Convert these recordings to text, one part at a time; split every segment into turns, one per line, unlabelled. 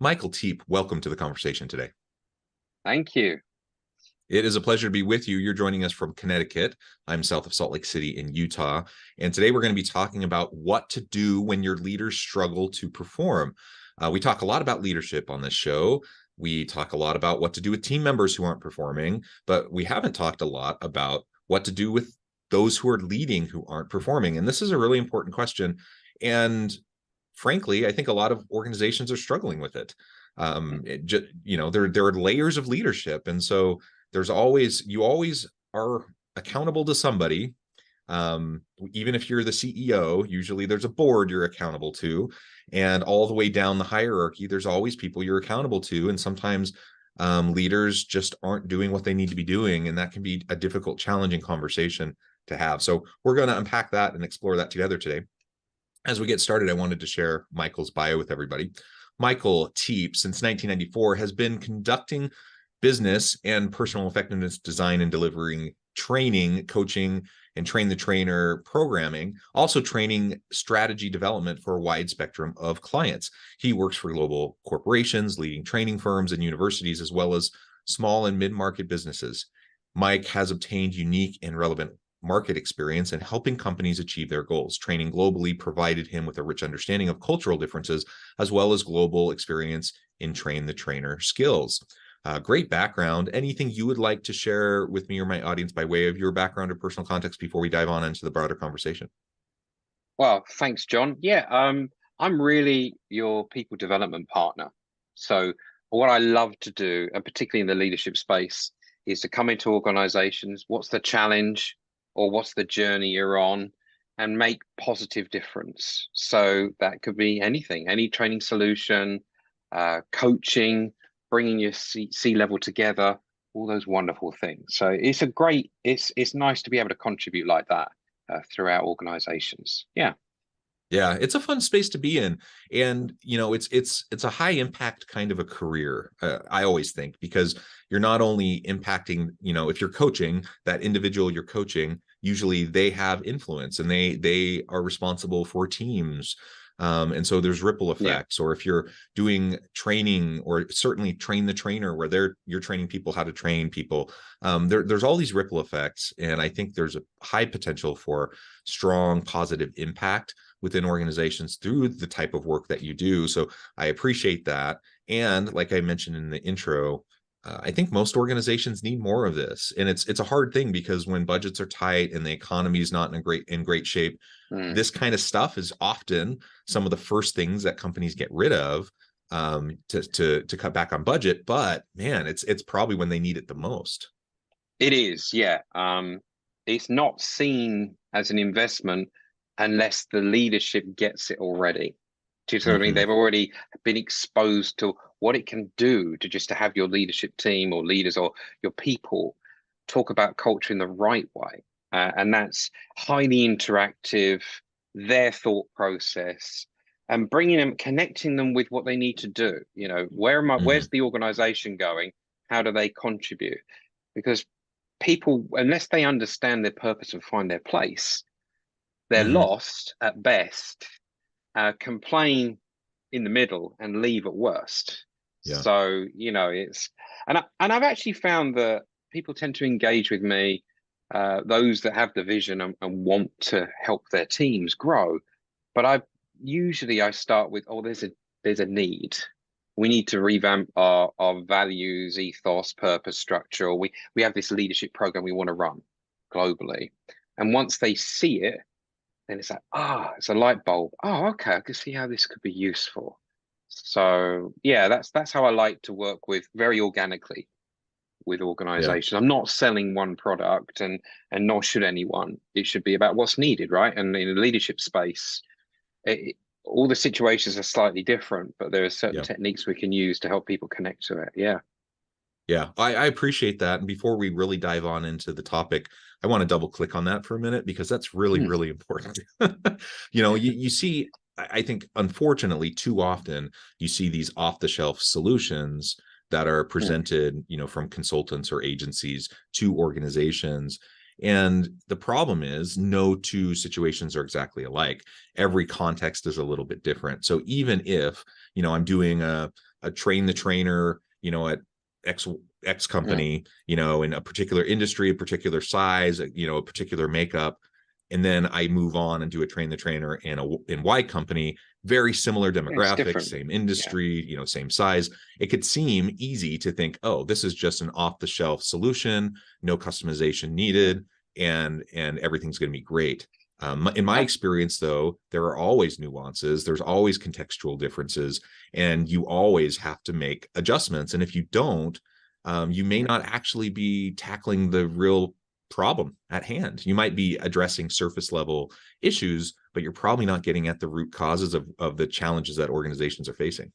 Michael Teape, welcome to the conversation today.
Thank you.
It is a pleasure to be with you. You're joining us from Connecticut. I'm south of Salt Lake City in Utah. And today we're going to be talking about what to do when your leaders struggle to perform. We talk a lot about leadership on this show. We talk a lot about what to do with team members who aren't performing, but we haven't talked a lot about what to do with those who are leading who aren't performing. And this is a really important question. And frankly, I think a lot of organizations are struggling with it. There are layers of leadership. And so you always are accountable to somebody. Even if you're the CEO, usually there's a board you're accountable to, and all the way down the hierarchy, there's always people you're accountable to. And sometimes leaders just aren't doing what they need to be doing. And that can be a difficult, challenging conversation to have. So we're going to unpack that and explore that together today. As we get started, I wanted to share Michael's bio with everybody. Michael Teape, since 1994, has been conducting business and personal effectiveness design and delivering training, coaching, and train the trainer programming, also training strategy development for a wide spectrum of clients. He works for global corporations, leading training firms and universities, as well as small and mid-market businesses. Mike has obtained unique and relevant market experience in helping companies achieve their goals. Training globally provided him with a rich understanding of cultural differences, as well as global experience in train the trainer skills. Great background. Anything you would like to share with me or my audience by way of your background or personal context before we dive on into the broader conversation?
Well, thanks, John. Yeah, I'm really your people development partner. So what I love to do, and particularly in the leadership space, is to come into organizations, what's the challenge or what's the journey you're on, and make positive difference. So that could be anything, any training solution, coaching, bringing your C-level together, all those wonderful things. So it's nice to be able to contribute like that throughout organizations. Yeah.
Yeah, it's a fun space to be in. And, it's a high impact kind of a career, I always think, because you're not only impacting, if you're coaching, that individual you're coaching, usually they have influence and they are responsible for teams. And so there's ripple effects. Yeah. Or if you're doing training, or certainly train the trainer, where you're training people how to train people, there's all these ripple effects. And I think there's a high potential for strong positive impact within organizations through the type of work that you do. So I appreciate that. And like I mentioned in the intro, I think most organizations need more of this. And it's a hard thing, because when budgets are tight and the economy is not in great shape, this kind of stuff is often some of the first things that companies get rid of to cut back on budget. But man, it's probably when they need it the most.
It is, yeah. It's not seen as an investment unless the leadership gets it already. Do you see what I mean? They've already been exposed to what it can do to have your leadership team or leaders or your people talk about culture in the right way. And that's highly interactive, their thought process, and connecting them with what they need to do. Where's the organization going? How do they contribute? Because people, unless they understand their purpose and find their place, they're lost at best, complain in the middle, and leave at worst. Yeah. So, and I've actually found that people tend to engage with me, those that have the vision and want to help their teams grow. But I start with, there's a need. We need to revamp our values, ethos, purpose, structure. Or we have this leadership program we want to run globally. And once they see it, then it's like, it's a light bulb. Oh, okay, I can see how this could be useful. So yeah, that's how I like to work with, very organically, with organizations. Yeah. I'm not selling one product, and nor should anyone. It should be about what's needed, right? And in the leadership space, all the situations are slightly different, but there are certain techniques we can use to help people connect to it. Yeah.
Yeah, I appreciate that. And before we really dive on into the topic, I want to double click on that for a minute, because that's really, really important. You see, I think, unfortunately, too often you see these off-the-shelf solutions that are presented, from consultants or agencies to organizations. And the problem is, no two situations are exactly alike. Every context is a little bit different. So even if, I'm doing a train the trainer, at X company, in a particular industry, a particular size, a particular makeup. And then I move on and do a train the trainer in Y company, very similar demographics, same industry, same size. It could seem easy to think, oh, this is just an off-the-shelf solution, no customization needed, and everything's going to be great. In my experience, though, there are always nuances. There's always contextual differences, and you always have to make adjustments. And if you don't, you may not actually be tackling the real problem at hand. You might be addressing surface level issues, but you're probably not getting at the root causes of the challenges that organizations are facing.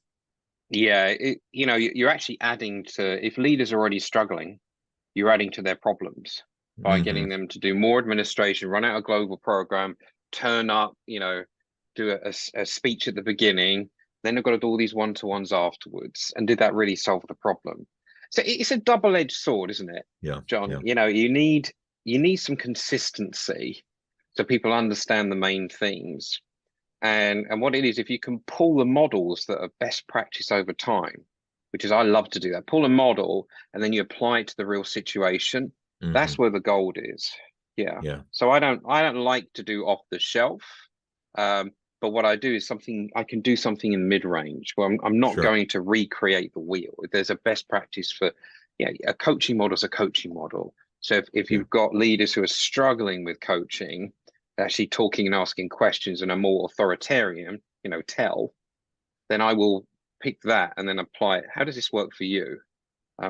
Yeah, you're actually adding to, if leaders are already struggling, you're adding to their problems by getting them to do more administration, run out a global program, turn up, do a speech at the beginning, then they've got to do all these one-to-ones afterwards. And did that really solve the problem? So it's a double-edged sword, isn't it?
Yeah,
John, you need some consistency so people understand the main things. And what it is, if you can pull the models that are best practice over time, which is, I love to do that, pull a model and then you apply it to the real situation. That's where the gold is. Yeah. So I don't like to do off the shelf. But what I do is I can do something in mid-range where I'm not going to recreate the wheel. If there's a best practice for, a coaching model is a coaching model. So if you've got leaders who are struggling with coaching, actually talking and asking questions and are more authoritarian, then I will pick that and then apply it. How does this work for you?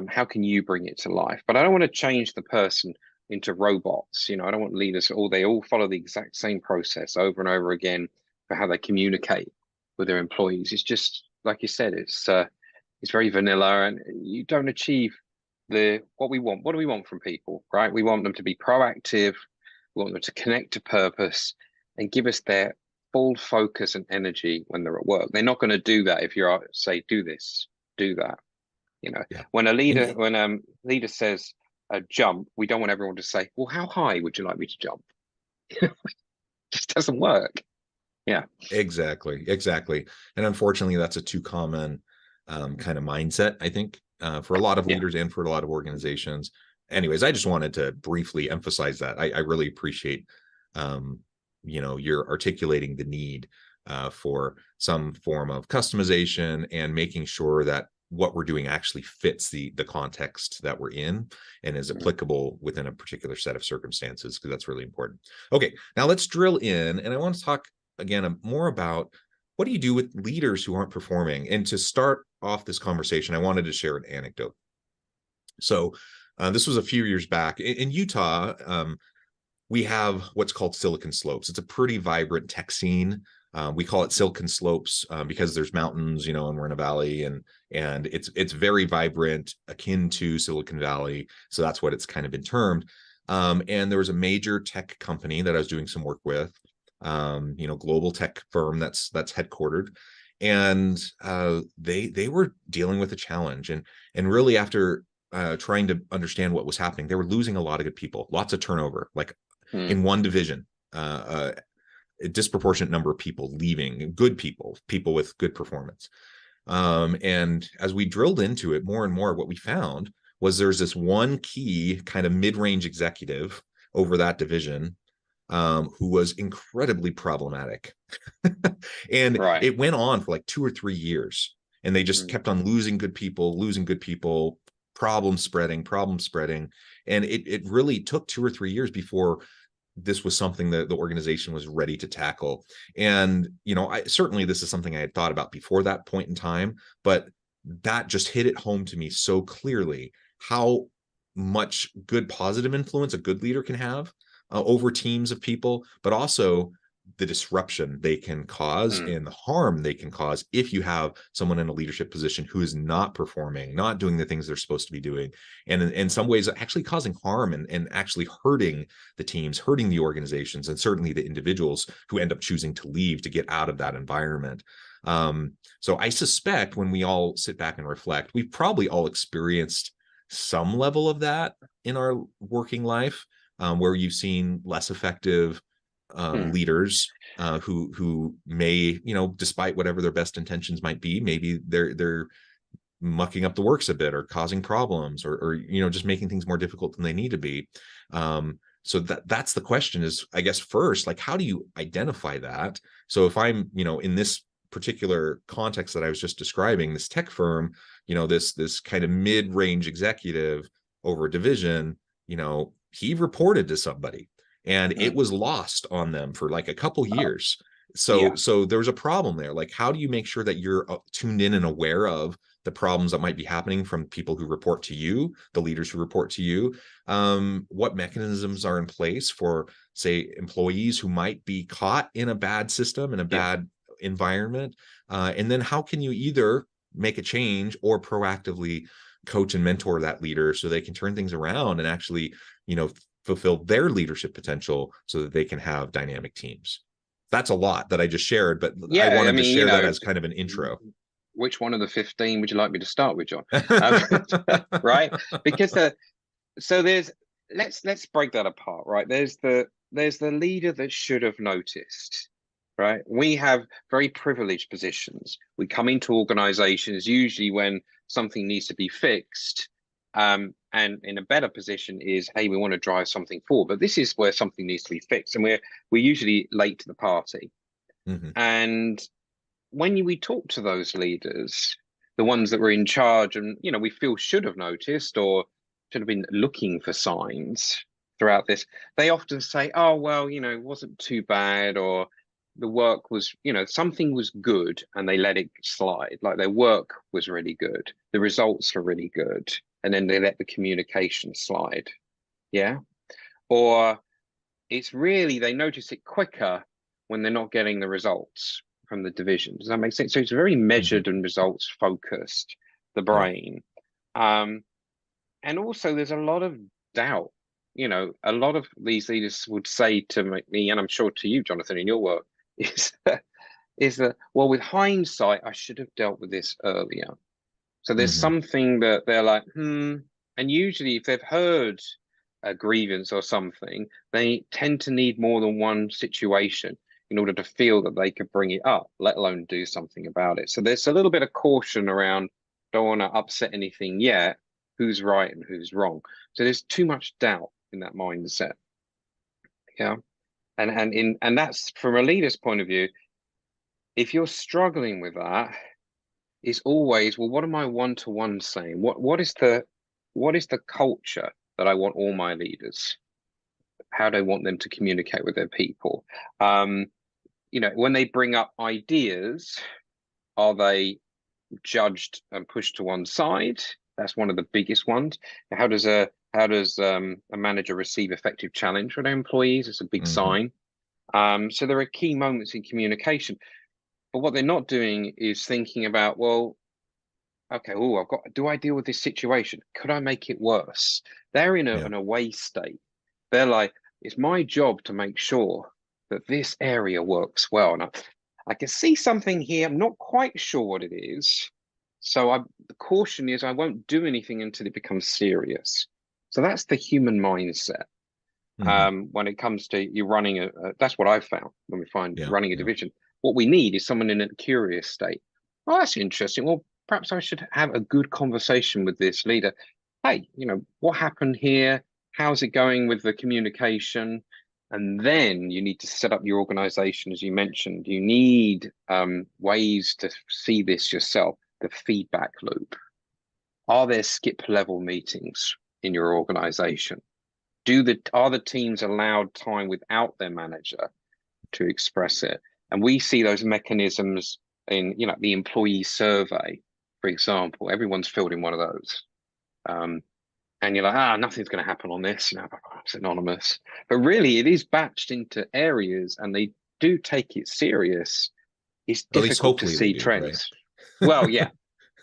How can you bring it to life? But I don't want to change the person into robots. I don't want leaders, they all follow the exact same process over and over again for how they communicate with their employees. It's just, like you said, it's very vanilla, and you don't achieve what we want. What do we want from people, right? We want them to be proactive. We want them to connect to purpose and give us their full focus and energy when they're at work. They're not going to do that if you're say, do this, do that. When a leader says jump, we don't want everyone to say, well, how high would you like me to jump? It just doesn't work. Yeah,
exactly. And unfortunately, that's a too common kind of mindset, I think, for a lot of leaders and for a lot of organizations. Anyways, I just wanted to briefly emphasize that. I really appreciate you're articulating the need for some form of customization and making sure that what we're doing actually fits the context that we're in and is applicable within a particular set of circumstances, because that's really important. Okay, now let's drill in, and I want to talk again more about what do you do with leaders who aren't performing. And to start off this conversation, I wanted to share an anecdote. So this was a few years back in Utah. We have what's called Silicon Slopes. It's a pretty vibrant tech scene. We call it Silicon Slopes because there's mountains, and we're in a valley, and it's very vibrant, akin to Silicon Valley. So that's what it's kind of been termed. And there was a major tech company that I was doing some work with, global tech firm that's headquartered, and they were dealing with a challenge, and really after trying to understand what was happening, they were losing a lot of good people, lots of turnover, like in one division. A disproportionate number of people leaving, good people with good performance. And as we drilled into it more and more, what we found was there's this one key kind of mid-range executive over that division who was incredibly problematic. And it went on for like 2 or 3 years. And they just kept on losing good people, problem spreading. And it really took 2 or 3 years before this was something that the organization was ready to tackle. And, certainly this is something I had thought about before that point in time, but that just hit it home to me so clearly how much good positive influence a good leader can have over teams of people, but also the disruption they can cause and the harm they can cause if you have someone in a leadership position who is not performing, not doing the things they're supposed to be doing, and in some ways actually causing harm and actually hurting the teams, hurting the organizations, and certainly the individuals who end up choosing to leave to get out of that environment. So I suspect when we all sit back and reflect, we've probably all experienced some level of that in our working life, where you've seen less effective leaders who may, despite whatever their best intentions might be, maybe they're mucking up the works a bit or causing problems or you know, just making things more difficult than they need to be. So that's the question is, I guess, first, like, how do you identify that? So if I'm, you know, in this particular context that I was just describing, this tech firm, you know, this kind of mid-range executive over a division, you know, he reported to somebody and it was lost on them for like a couple years. So there's a problem there. Like, how do you make sure that you're tuned in and aware of the problems that might be happening from people who report to you, the leaders who report to you? What mechanisms are in place for, say, employees who might be caught in a bad system, in a bad environment? And then how can you either make a change or proactively coach and mentor that leader so they can turn things around and actually, you know, fulfill their leadership potential so that they can have dynamic teams? That's a lot that I just shared, but I wanted to share that as kind of an intro.
Which one of the 15 would you like me to start with, John? Right? Because so there's let's break that apart, right? There's the leader that should have noticed, right? We have very privileged positions. We come into organizations usually when something needs to be fixed, and in a better position is, hey, we want to drive something forward, but this is where something needs to be fixed, and we're usually late to the party. And when we talk to those leaders, the ones that were in charge and, you know, we feel should have noticed or should have been looking for signs throughout this, they often say, oh, well, you know, it wasn't too bad, or the work was, you know, something was good and they let it slide. Like their work was really good, the results were really good, and then they let the communication slide. Yeah. Or it's really, they notice it quicker when they're not getting the results from the division. Does that make sense? So it's very measured and results focused, the brain. And also there's a lot of doubt. You know, a lot of these leaders would say to me, and I'm sure to you, Jonathan, in your work, is that, well, with hindsight, I should have dealt with this earlier. So there's something that they're like, and usually if they've heard a grievance or something, they tend to need more than one situation in order to feel that they could bring it up, let alone do something about it. So there's a little bit of caution around, don't want to upset anything yet, who's right and who's wrong. So there's too much doubt in that mindset. Yeah. And that's from a leader's point of view, if you're struggling with that, it's always, well, what am I one-to-one saying? What is the culture that I want all my leaders? How do I want them to communicate with their people? You know, when they bring up ideas, are they judged and pushed to one side? That's one of the biggest ones. How does a manager receive effective challenge for their employees? It's a big sign. So there are key moments in communication. But what they're not doing is thinking about, well, okay, do I deal with this situation? Could I make it worse? They're in an away state. They're like, it's my job to make sure that this area works well. And I can see something here. I'm not quite sure what it is. So the caution is I won't do anything until it becomes serious. So that's the human mindset. When it comes to you running that's what I've found when we find running a division. What we need is someone in a curious state. Oh, that's interesting. Well, perhaps I should have a good conversation with this leader. Hey, you know, what happened here? How's it going with the communication? And then you need to set up your organization, as you mentioned. You need ways to see this yourself, the feedback loop. Are there skip level meetings in your organization? Are the teams allowed time without their manager to express it? And we see those mechanisms in, you know, the employee survey, for example. Everyone's filled in one of those. And you're like, nothing's going to happen on this. You know, it's anonymous. But really, it is batched into areas, and they do take it serious. It's difficult to see trends. Right? Well, yeah.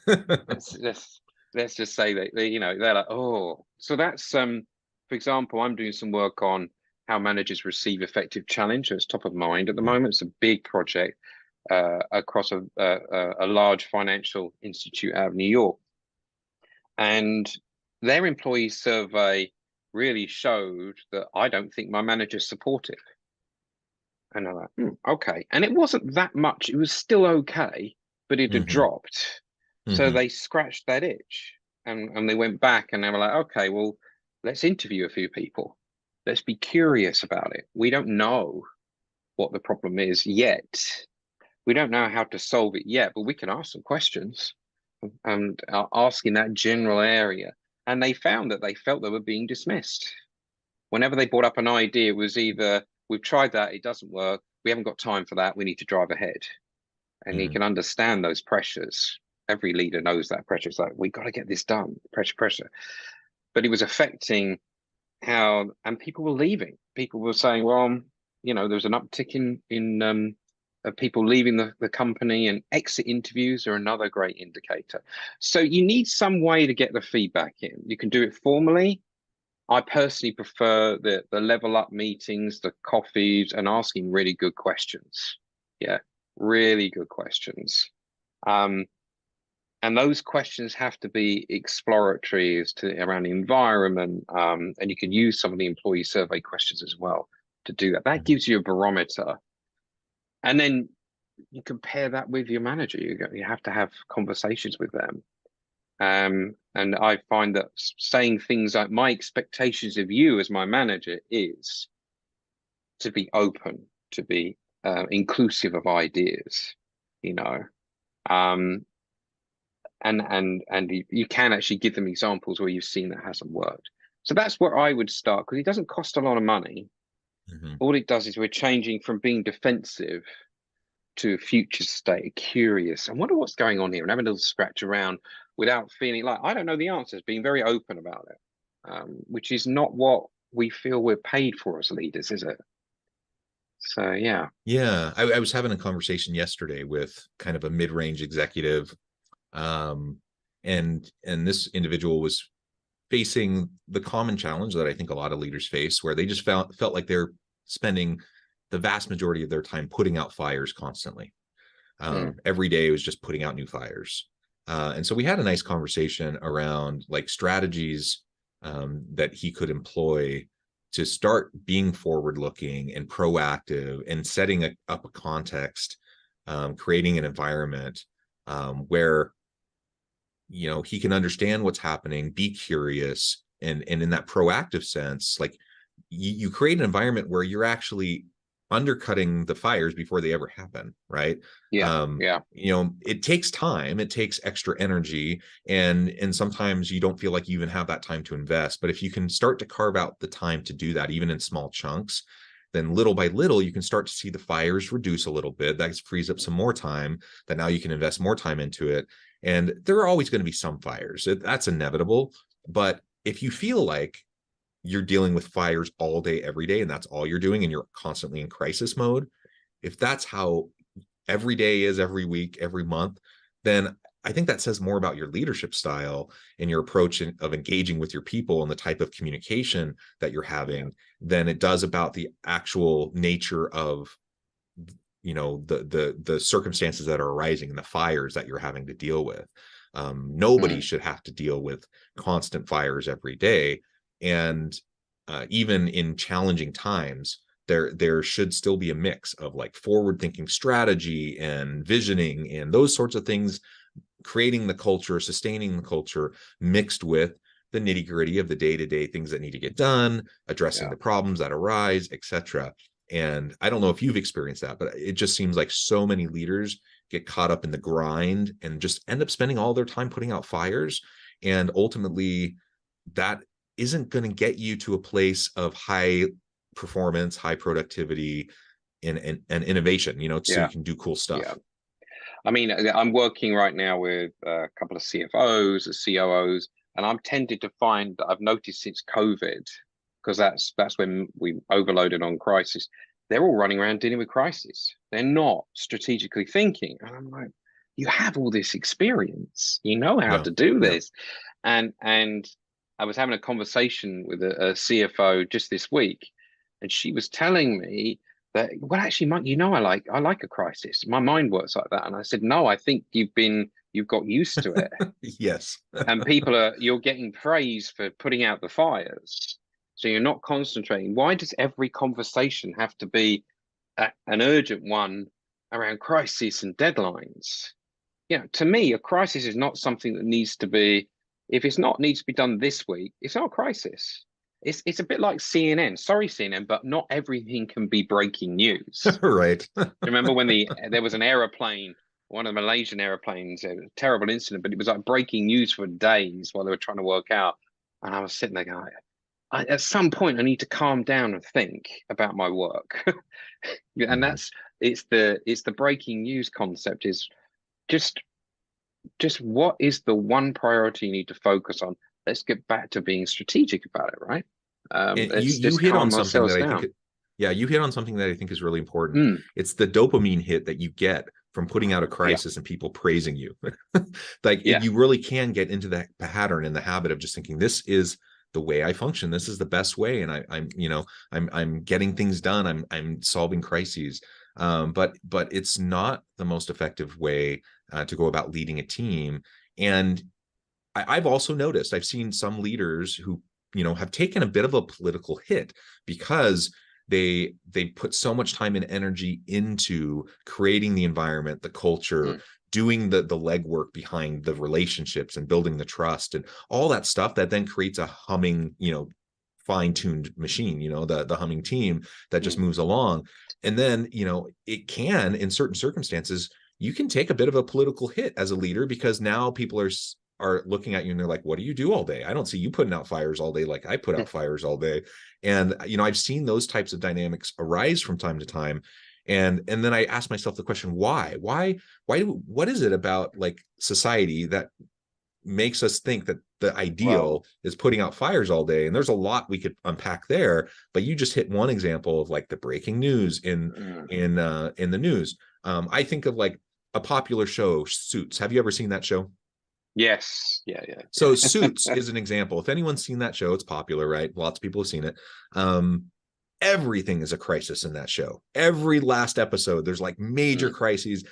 let's just say that you know, they're like, oh, so that's for example, I'm doing some work on how managers receive effective challenge. It's top of mind at the moment. It's a big project across a large financial institute out of New York, and their employee survey really showed that I don't think my manager's supportive. And I'm like, okay. And it wasn't that much. It was still okay, but it had dropped. So they scratched that itch, and they went back and they were like, okay, well, let's interview a few people. Let's be curious about it. We don't know what the problem is yet. We don't know how to solve it yet, but we can ask some questions and ask in that general area. And they found that they felt they were being dismissed. Whenever they brought up an idea, it was either, we've tried that, it doesn't work, we haven't got time for that, we need to drive ahead. And you can understand those pressures. Every leader knows that pressure. It's like, we got to get this done, pressure. But it was affecting how, and people were leaving. People were saying, well, there was an uptick in people leaving the company, and exit interviews are another great indicator. So you need some way to get the feedback in. You can do it formally. I personally prefer the level up meetings, the coffees, and asking really good questions. Yeah, really good questions. And those questions have to be exploratory as to around the environment. And you can use some of the employee survey questions as well to do that. That gives you a barometer. And then you compare that with your manager. You have to have conversations with them. And I find that saying things like, my expectations of you as my manager is to be open, to be inclusive of ideas, and you can actually give them examples where you've seen that hasn't worked. So that's where I would start, because it doesn't cost a lot of money. All it does is we're changing from being defensive to a future state, curious. I wonder what's going on here, and having a little scratch around without feeling like I don't know the answers, being very open about it, which is not what we feel we're paid for as leaders, is it? So yeah.
I was having a conversation yesterday with kind of a mid-range executive, and this individual was facing the common challenge that I think a lot of leaders face, where they just felt like they're spending the vast majority of their time putting out fires constantly. Every day was just putting out new fires. And so we had a nice conversation around like strategies that he could employ to start being forward-looking and proactive and setting up a context, creating an environment where he can understand what's happening, be curious, and in that proactive sense, like you create an environment where you're actually undercutting the fires before they ever happen, right? It takes time, it takes extra energy, and sometimes you don't feel like you even have that time to invest. But if you can start to carve out the time to do that, even in small chunks, then little by little you can start to see the fires reduce a little bit. That frees up some more time that now you can invest more time into it. And there are always going to be some fires, that's inevitable. But if you feel like you're dealing with fires all day, every day, and that's all you're doing, and you're constantly in crisis mode, if that's how every day is, every week, every month, then I think that says more about your leadership style and your approach of engaging with your people and the type of communication that you're having than it does about the actual nature of the circumstances that are arising and the fires that you're having to deal with. Nobody should have to deal with constant fires every day. And even in challenging times, there should still be a mix of like forward-thinking strategy and visioning and those sorts of things, creating the culture, sustaining the culture, mixed with the nitty-gritty of the day-to-day things that need to get done, addressing the problems that arise, etc. And I don't know if you've experienced that, but it just seems like so many leaders get caught up in the grind and just end up spending all their time putting out fires. And ultimately, that isn't going to get you to a place of high performance, high productivity, and innovation, so you can do cool stuff.
I mean, I'm working right now with a couple of CFOs, COOs, and I'm tended to find that I've noticed since COVID, because that's when we overloaded on crisis, they're all running around dealing with crisis. They're not strategically thinking. And I'm like, you have all this experience, you know how to do this. And I was having a conversation with a CFO just this week, and she was telling me that, well, actually, Mike, I like a crisis. My mind works like that. And I said, no, I think you've got used to it.
Yes.
And you're getting praise for putting out the fires. So you're not concentrating. Why does every conversation have to be an urgent one around crisis and deadlines? to me, a crisis is not something that needs to be, if it's not needs to be done this week, it's not a crisis. It's a bit like CNN. Sorry, CNN, but not everything can be breaking news.
Right.
Remember when there was an aeroplane, one of the Malaysian airplanes, a terrible incident, but it was like breaking news for days while they were trying to work out. And I was sitting there going, at some point I need to calm down and think about my work. And it's the breaking news concept is just what is the one priority you need to focus on? Let's get back to being strategic about it, right? Let's
you
just
hit on
calm
something that
ourselves
I
down.
think, you hit on something that I think is really important. It's the dopamine hit that you get from putting out a crisis and people praising you. You really can get into that pattern and the habit of just thinking, this is the way I function. This is the best way. And I'm getting things done. I'm solving crises. But it's not the most effective way to go about leading a team. And I've also noticed, I've seen some leaders who, have taken a bit of a political hit because they put so much time and energy into creating the environment, the culture, doing the legwork behind the relationships and building the trust and all that stuff that then creates a humming, fine-tuned machine, the humming team that just moves along. And then, it can, in certain circumstances, you can take a bit of a political hit as a leader because now people are looking at you and they're like, what do you do all day? I don't see you putting out fires all day like I put out fires all day. And I've seen those types of dynamics arise from time to time. And then I ask myself the question, why what is it about like society that makes us think that the ideal is putting out fires all day? And there's a lot we could unpack there, but you just hit one example of like the breaking news in the news. I think of like a popular show, Suits. Have you ever seen that show?
Yes. Yeah.
So Suits is an example. If anyone's seen that show, it's popular, right? Lots of people have seen it. Everything is a crisis in that show. Every last episode, there's like major crises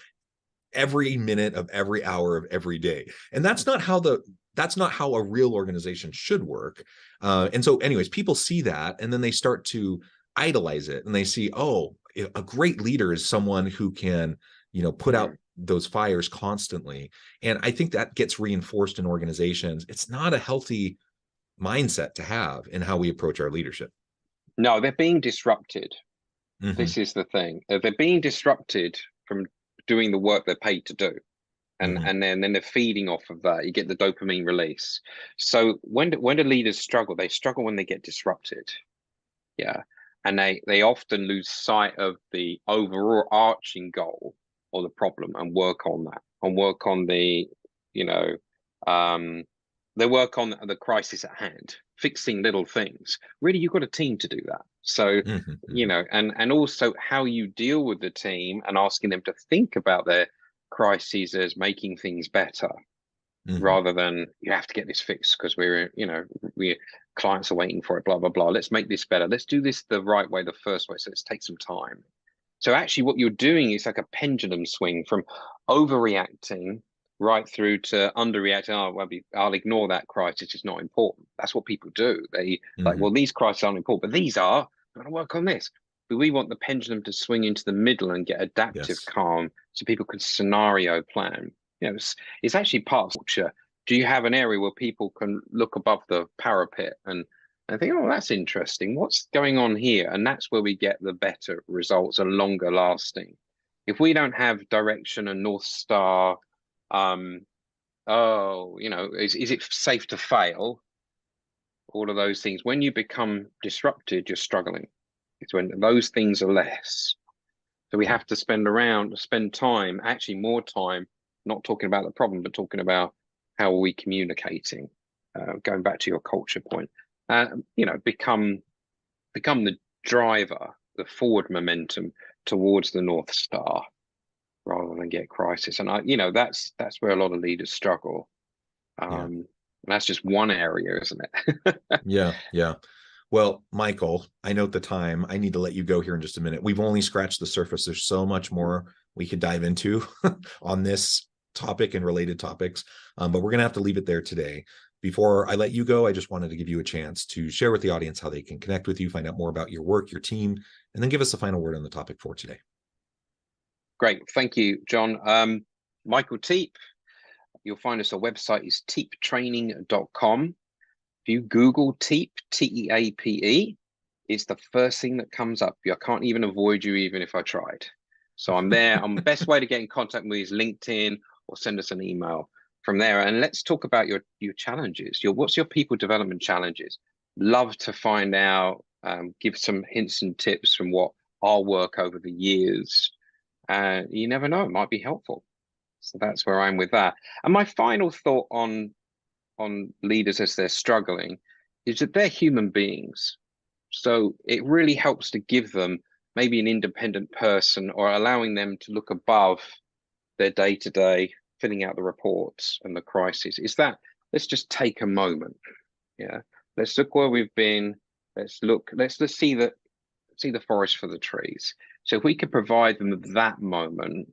every minute of every hour of every day. And that's not how a real organization should work. And so anyways, people see that and then they start to idolize it and they see, oh, a great leader is someone who can, put out those fires constantly. And I think that gets reinforced in organizations. It's not a healthy mindset to have in how we approach our leadership.
No, they're being disrupted. This is the thing. They're being disrupted from doing the work they're paid to do. And then they're feeding off of that. You get the dopamine release. So when do leaders struggle? They struggle when they get disrupted. Yeah. And they often lose sight of the overall arching goal or the problem and work on that and work on the, they work on the crisis at hand, fixing little things. Really, you've got a team to do that. So, and also how you deal with the team and asking them to think about their crises as making things better rather than you have to get this fixed because we clients are waiting for it, blah, blah, blah. Let's make this better. Let's do this the right way, the first way. So let's take some time. So actually what you're doing is like a pendulum swing from overreacting right through to underreacting. Oh, well, I'll ignore that crisis. It's not important. That's what people do. They like, well, these crises aren't important, but these are. I'm going to work on this. But we want the pendulum to swing into the middle and get adaptive calm so people can scenario plan. It's actually part of culture. Do you have an area where people can look above the parapet and think, oh, that's interesting. What's going on here? And that's where we get the better results and longer lasting. If we don't have direction and North Star, is it safe to fail? All of those things. When you become disrupted, you're struggling. It's when those things are less. So we have to spend time, actually more time, not talking about the problem, but talking about how are we communicating, going back to your culture point. Become the driver, the forward momentum towards the North Star, rather than get crisis. And that's where a lot of leaders struggle. And that's just one area, isn't it?
Yeah. Well, Michael, I note the time. I need to let you go here in just a minute. We've only scratched the surface. There's so much more we could dive into on this topic and related topics, but we're going to have to leave it there today. Before I let you go, I just wanted to give you a chance to share with the audience how they can connect with you, find out more about your work, your team, and then give us a final word on the topic for today.
Great. Thank you, John. Michael Teape. You'll find us, our website is teapetraining.com. If you Google Teape, T-E-A-P-E, it's the first thing that comes up. I can't even avoid you even if I tried. So I'm there. The best way to get in contact with me is LinkedIn or send us an email from there. And let's talk about your challenges. What's your people development challenges? Love to find out, give some hints and tips from what our work over the years. You never know, it might be helpful. So that's where I'm with that. And my final thought on leaders as they're struggling is that they're human beings. So it really helps to give them maybe an independent person, or allowing them to look above their day-to-day, filling out the reports and the crisis. Is that, let's just take a moment. Yeah. Let's look where we've been. Let's see the forest for the trees. So if we could provide them that moment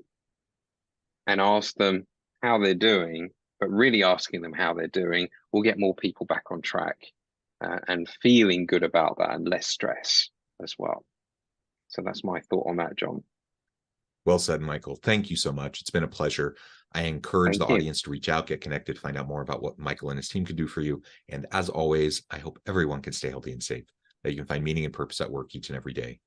and ask them how they're doing, but really asking them how they're doing, we'll get more people back on track and feeling good about that, and less stress as well. So that's my thought on that, John.
Well said, Michael. Thank you so much. It's been a pleasure. I encourage the audience to reach out, get connected, find out more about what Michael and his team can do for you. And as always, I hope everyone can stay healthy and safe, that you can find meaning and purpose at work each and every day.